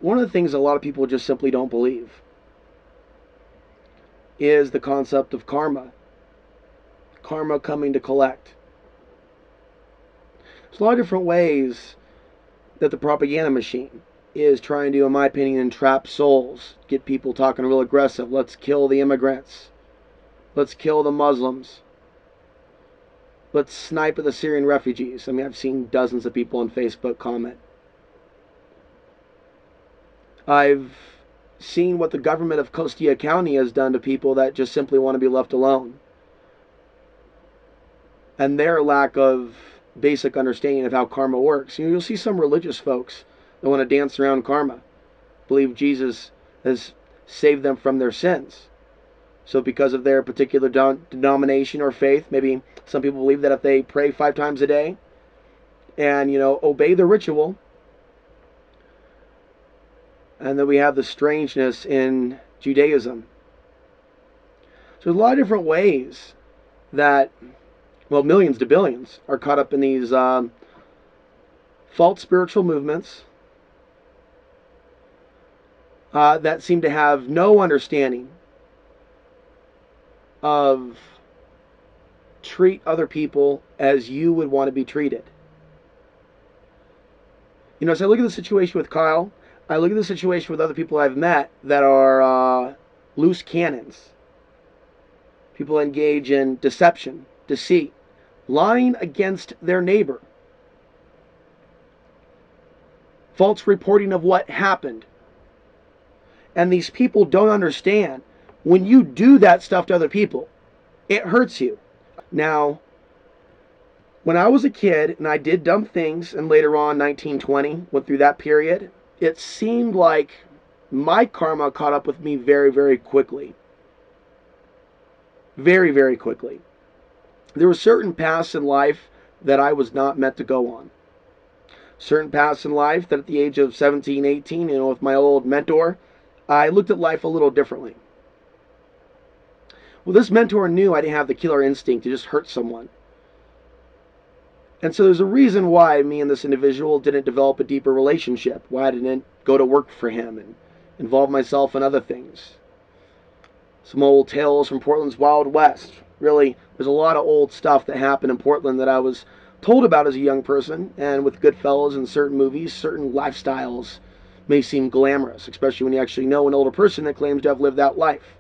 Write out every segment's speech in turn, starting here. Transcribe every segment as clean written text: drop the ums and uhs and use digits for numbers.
One of the things a lot of people just simply don't believe is the concept of karma. Karma coming to collect. There's a lot of different ways that the propaganda machine is trying to, in my opinion, entrap souls, get people talking real aggressive. Let's kill the immigrants. Let's kill the Muslims. Let's snipe at the Syrian refugees. I mean, I've seen dozens of people on Facebook comment. I've seen what the government of Costilla County has done to people that just simply want to be left alone. And their lack of basic understanding of how karma works. You'll see some religious folks that want to dance around karma, believe Jesus has saved them from their sins. So because of their particular denomination or faith, maybe some people believe that if they pray 5 times a day and, obey the ritual, and then we have the strangeness in Judaism. So there's a lot of different ways that, millions to billions are caught up in these false spiritual movements that seem to have no understanding of treat other people as you would want to be treated. As I look at the situation with Kyle, I look at the situation with other people I've met that are loose cannons. People engage in deception, deceit, lying against their neighbor, false reporting of what happened. And these people don't understand when you do that stuff to other people, it hurts you. Now, when I was a kid and I did dumb things, and later on, 1920, went through that period, it seemed like my karma caught up with me very, very quickly. Very, very quickly. There were certain paths in life that I was not meant to go on. Certain paths in life that at the age of 17, 18, with my old mentor, I looked at life a little differently. Well, this mentor knew I didn't have the killer instinct to just hurt someone. And so there's a reason why me and this individual didn't develop a deeper relationship, why I didn't go to work for him and involve myself in other things. Some old tales from Portland's Wild West. Really, there's a lot of old stuff that happened in Portland that I was told about as a young person, and with Goodfellas and certain movies, certain lifestyles may seem glamorous, especially when you actually know an older person that claims to have lived that life.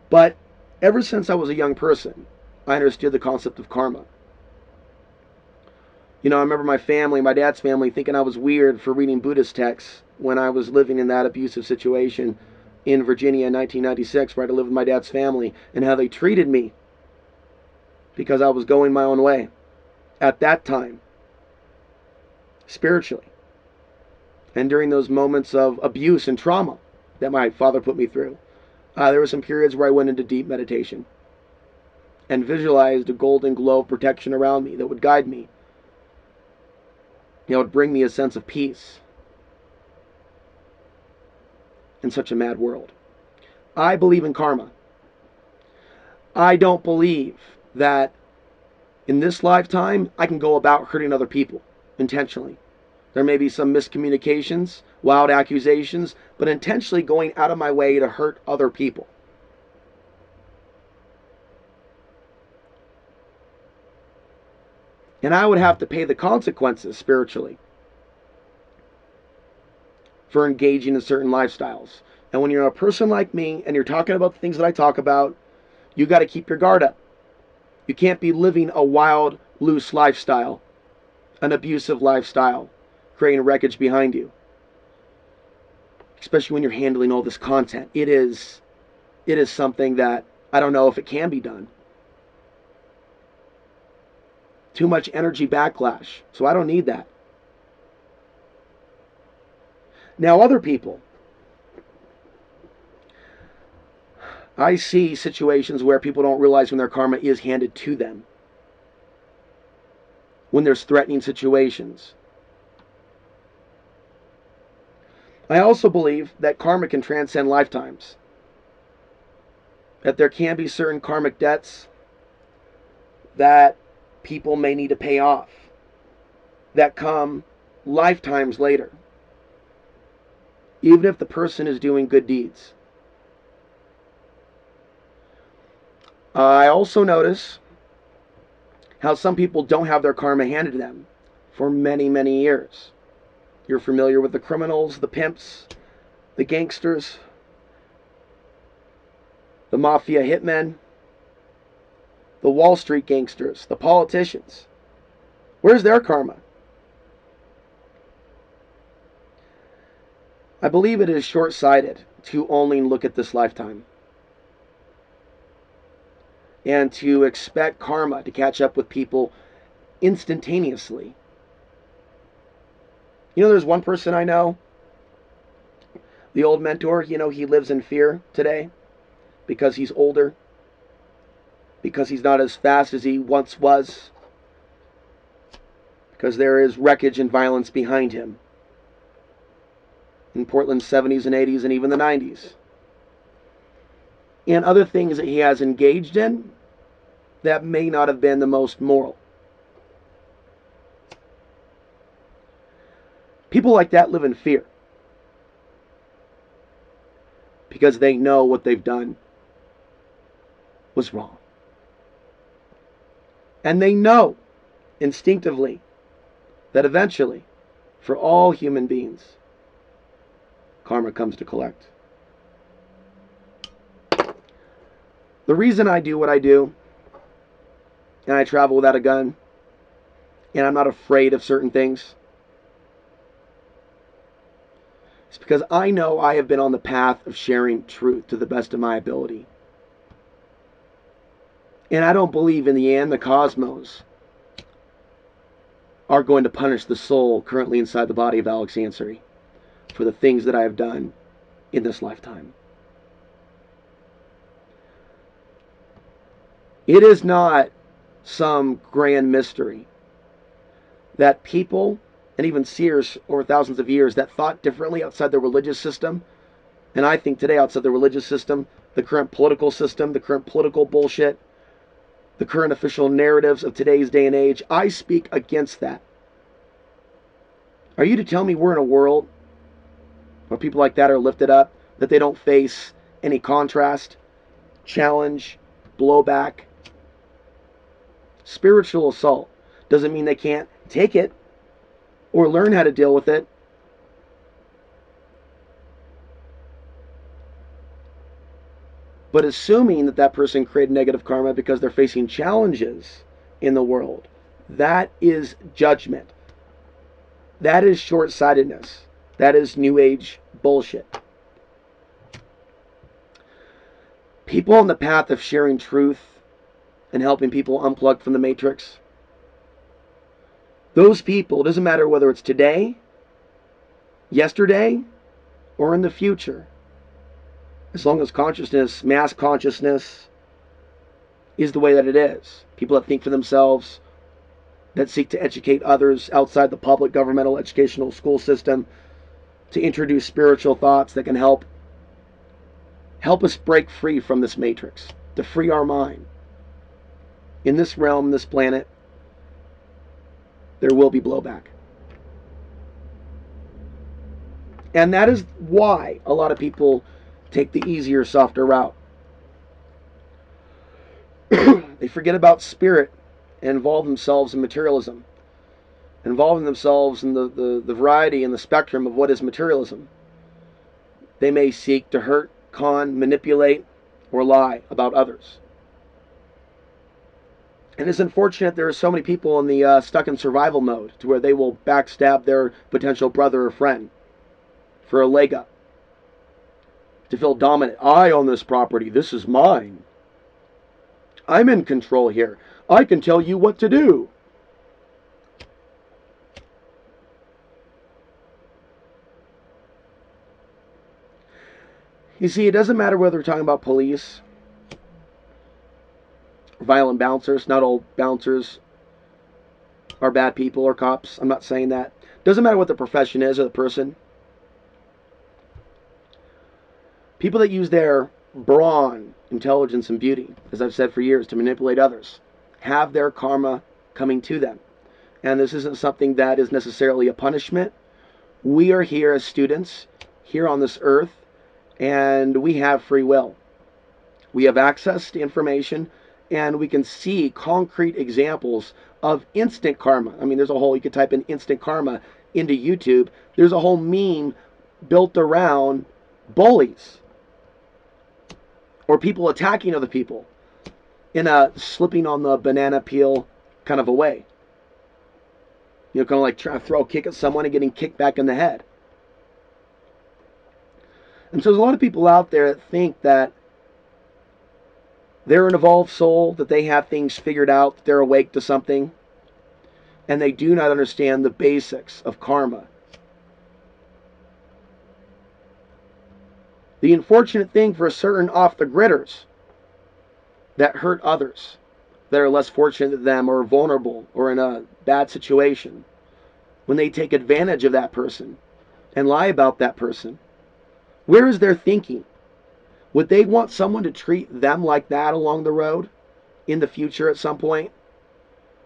But ever since I was a young person, I understood the concept of karma. I remember my dad's family, thinking I was weird for reading Buddhist texts when I was living in that abusive situation in Virginia in 1996, where I had to live with my dad's family, and how they treated me because I was going my own way at that time, spiritually. And during those moments of abuse and trauma that my father put me through, there were some periods where I went into deep meditation and visualized a golden glow of protection around me that would guide me. It would bring me a sense of peace in such a mad world. I believe in karma. I don't believe that in this lifetime I can go about hurting other people intentionally. There may be some miscommunications, wild accusations, but intentionally going out of my way to hurt other people. And I would have to pay the consequences spiritually for engaging in certain lifestyles. And when you're a person like me and you're talking about the things that I talk about, you got to keep your guard up. You can't be living a wild, loose lifestyle, an abusive lifestyle, creating wreckage behind you. Especially when you're handling all this content. It is something that I don't know if it can be done. Too much energy backlash. So I don't need that. Now, other people. I see situations where people don't realize when their karma is handed to them. When there's threatening situations. I also believe that karma can transcend lifetimes. That there can be certain karmic debts that people may need to pay off that come lifetimes later. even if the person is doing good deeds. I also notice how some people don't have their karma handed to them for many, many years. You're familiar with the criminals, the pimps, the gangsters, the mafia hitmen, the Wall Street gangsters, the politicians. Where's their karma? I believe it is short-sighted to only look at this lifetime and to expect karma to catch up with people instantaneously. You know, there's one person I know, the old mentor, he lives in fear today because he's older, because he's not as fast as he once was, because there is wreckage and violence behind him in Portland's 70s and 80s and even the 90s. And other things that he has engaged in that may not have been the most moral. People like that live in fear because they know what they've done was wrong. And they know instinctively that eventually, for all human beings, karma comes to collect. The reason I do what I do, and I travel without a gun, and I'm not afraid of certain things, is because I know I have been on the path of sharing truth to the best of my ability. And I don't believe in the end the cosmos are going to punish the soul currently inside the body of Alex Ansary for the things that I have done in this lifetime. It is not some grand mystery that people, and even seers over thousands of years, that thought differently outside the religious system, and I think today outside the religious system, the current political system, the current political bullshit, the current official narratives of today's day and age, I speak against that. Are you to tell me we're in a world where people like that are lifted up, that they don't face any contrast, challenge, blowback? Spiritual assault doesn't mean they can't take it or learn how to deal with it. But assuming that that person created negative karma because they're facing challenges in the world, that is judgment. That is short-sightedness. That is New Age bullshit. People on the path of sharing truth and helping people unplug from the matrix, those people, it doesn't matter whether it's today, yesterday, or in the future, as long as consciousness, mass consciousness, is the way that it is. People that think for themselves, that seek to educate others outside the public governmental educational school system, to introduce spiritual thoughts that can help us break free from this matrix, to free our mind. In this realm, this planet, there will be blowback. And that is why a lot of people take the easier, softer route. They forget about spirit and involve themselves in materialism, involving themselves in the variety and the spectrum of what is materialism. They may seek to hurt, con, manipulate, or lie about others. And it's unfortunate there are so many people in the stuck in survival mode to where they will backstab their potential brother or friend for a leg up, to feel dominant. I own this property. This is mine. I'm in control here. I can tell you what to do. You see, it doesn't matter whether we're talking about police, violent bouncers. Not all bouncers are bad people or cops. I'm not saying that. Doesn't matter what the profession is or the person. People that use their brawn, intelligence, and beauty, as I've said for years, to manipulate others, have their karma coming to them. And this isn't something that is necessarily a punishment. We are here as students here on this earth, and we have free will. We have access to information, and we can see concrete examples of instant karma. I mean, there's a whole, you could type in instant karma into YouTube. There's a whole meme built around bullies or people attacking other people in a slipping on the banana peel kind of a way. You know, kind of like trying to throw a kick at someone and getting kicked back in the head. And so there's a lot of people out there that think that they're an evolved soul, that they have things figured out, that they're awake to something, and they do not understand the basics of karma. The unfortunate thing for certain off-the-gridders that hurt others, that are less fortunate than them or vulnerable or in a bad situation, when they take advantage of that person and lie about that person, where is their thinking? Would they want someone to treat them like that along the road in the future at some point?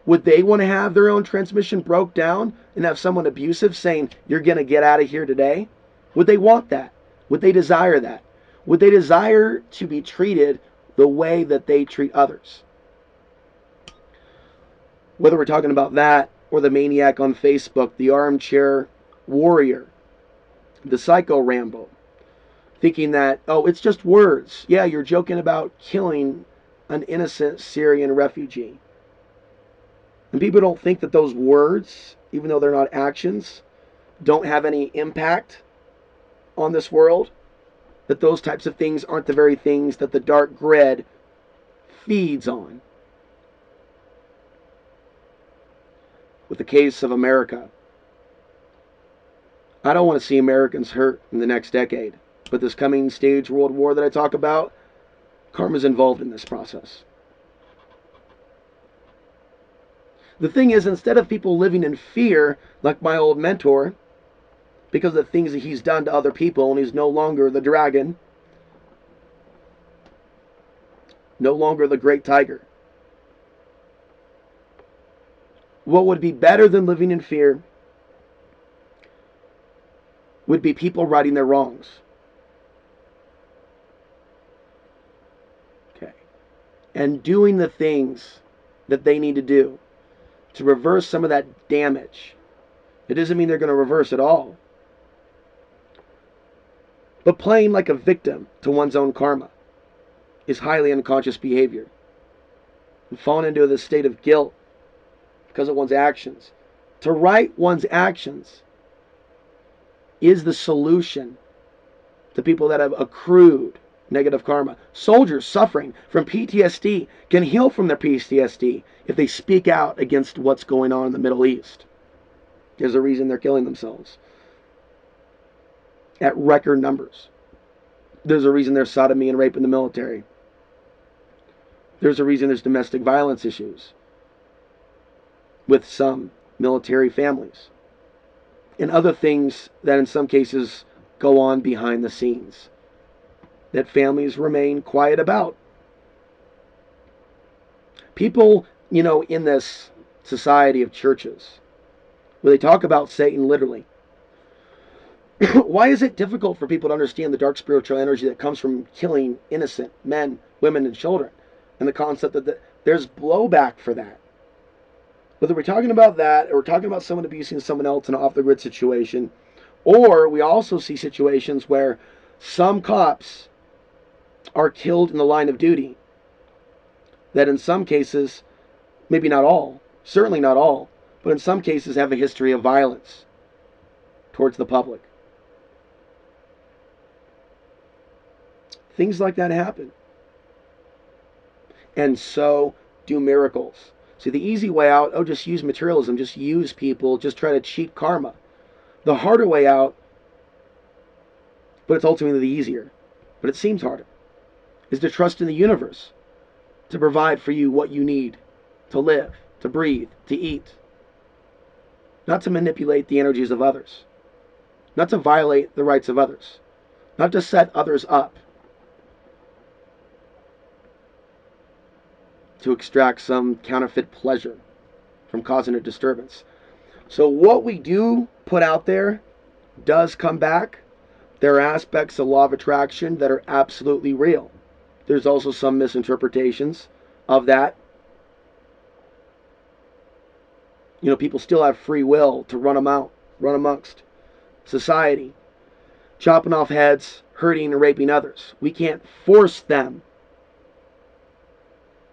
Would they want to have their own transmission broke down and have someone abusive saying, you're going to get out of here today? Would they want that? Would they desire that? Would they desire to be treated the way that they treat others? Whether we're talking about that or the maniac on Facebook, the armchair warrior, the psycho Rambo, thinking that, oh, it's just words. Yeah, you're joking about killing an innocent Syrian refugee. And people don't think that those words, even though they're not actions, don't have any impact on this world. That those types of things aren't the very things that the dark grid feeds on. With the case of America, I don't want to see Americans hurt in the next decade. But this coming stage world war that I talk about, karma's involved in this process. The thing is, instead of people living in fear, like my old mentor, because of the things that he's done to other people, and he's no longer the dragon, no longer the great tiger. What would be better than living in fear would be people righting their wrongs. Okay. And doing the things that they need to do to reverse some of that damage. It doesn't mean they're going to reverse it all. But playing like a victim to one's own karma is highly unconscious behavior. And falling into this state of guilt because of one's actions. To right one's actions is the solution to people that have accrued negative karma. Soldiers suffering from PTSD can heal from their PTSD if they speak out against what's going on in the Middle East. There's a reason they're killing themselves at record numbers. There's a reason there's sodomy and rape in the military. There's a reason there's domestic violence issues with some military families, and other things that in some cases go on behind the scenes that families remain quiet about. People, in this society of churches, where they talk about Satan literally, why is it difficult for people to understand the dark spiritual energy that comes from killing innocent men, women, and children? And the concept that there's blowback for that. Whether we're talking about that, or we're talking about someone abusing someone else in an off-the-grid situation, or we also see situations where some cops are killed in the line of duty, that in some cases, maybe not all, certainly not all, but in some cases have a history of violence towards the public. Things like that happen. And so do miracles. See, the easy way out, just use materialism, just use people, just try to cheat karma. The harder way out, but it's ultimately the easier, but it seems harder, is to trust in the universe to provide for you what you need to live, to breathe, to eat. Not to manipulate the energies of others. Not to violate the rights of others. Not to set others up to extract some counterfeit pleasure from causing a disturbance. So what we do put out there does come back. There are aspects of law of attraction that are absolutely real. There's also some misinterpretations of that. People still have free will to run amongst society, chopping off heads, hurting and raping others. We can't force them,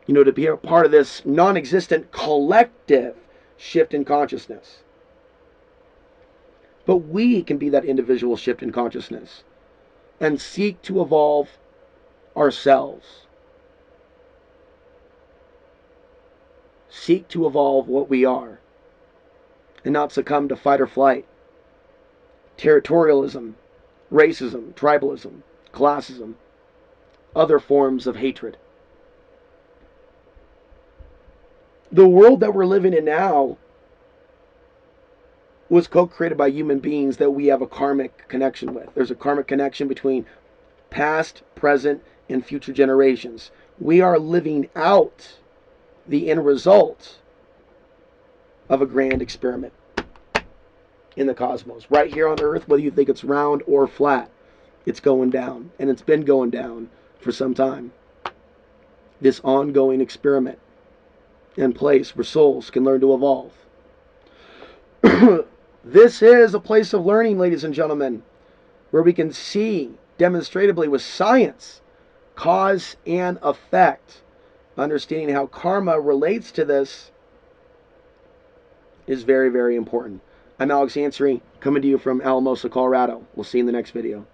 to be a part of this non-existent collective shift in consciousness. But we can be that individual shift in consciousness and seek to evolve ourselves. Seek to evolve what we are and not succumb to fight or flight, territorialism, racism, tribalism, classism, other forms of hatred. The world that we're living in now was co-created by human beings that we have a karmic connection with. There's a karmic connection between past, present, and future generations. We are living out the end result of a grand experiment in the cosmos. Right here on Earth, whether you think it's round or flat, it's going down. And it's been going down for some time. This ongoing experiment in place where souls can learn to evolve. This is a place of learning, ladies and gentlemen, where we can see demonstratively with science cause and effect. Understanding how karma relates to this is very, very important. I'm Alex Ansary, coming to you from Alamosa, Colorado. We'll see you in the next video.